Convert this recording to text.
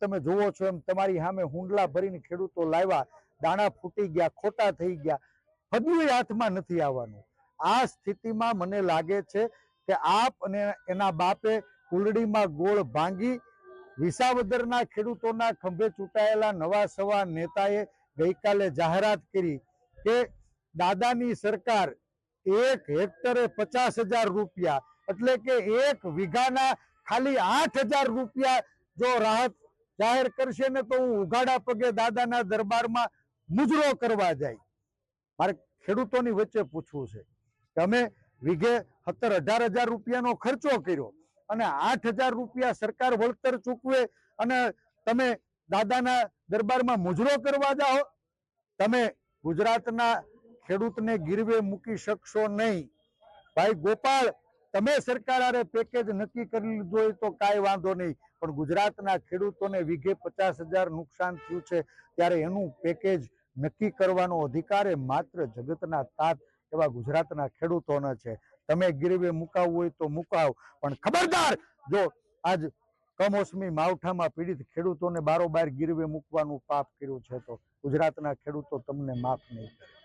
તમે જોવો છો એમ તમારી સામે હુંડલા ભરીને ખેડૂતો લાવ્યા, દાણા ફૂટી ગયા, ખોટા થઈ ગયા, ફદલું હાથમાં નથી આવવાનું। આ સ્થિતિમાં મને લાગે છે કે આપ અને એના બાપે કુલડીમાં ગોળ ભાંગી વિસાવદરના ખેડૂતોના ખંભે ચૂંટાયેલા નવા સવા નેતાએ ગઈકાલે જાહેરાત કરી કે દાદાની સરકાર 1 હેક્ટરે 50,000 રૂપિયા એટલે કે 1 વીઘાના ખાલી 8,000 રૂપિયા જો રાહત જાહેર કરશે ને તો હું ઉઘાડા પગે દાદાના દરબારમાં મુજરો કરવા જાય। મારે ખેડૂતોની વચ્ચે પૂછવું છે કે અમે વીઘે 17-18,000 રૂપિયાનો ખર્ચો કર્યો અને 8,000 રૂપિયા સરકાર વળતર ચૂકવે અને તમે દાદાના દરબારમાં મુજરો કરવા જાઓ। તમે ગુજરાતના ખેડૂતને ગીરવે મૂકી શકશો નહીં। ભાઈ ગોપાલ, તમે સરકાર આરે પેકેજ નક્કી કરી લીધું હોય તો કાંઈ વાંધો નહીં, પણ ગુજરાતના ખેડૂતોને વીઘે 50,000 નુકસાન થયું છે ત્યારે એનું પેકેજ નક્કી કરવાનો અધિકાર એ માત્ર જગતના તાત એવા ગુજરાતના ખેડૂતોનો છે। તમે ગીરવે મુકાવવું હોય તો મુકાવ, પણ ખબરદાર જો આજ કમોસમી માવઠામાં પીડિત ખેડૂતોને બારોબાર ગીરવે મૂકવાનું પાપ કર્યું છે તો ગુજરાતના ખેડૂતો તમને માફ નહીં કરે।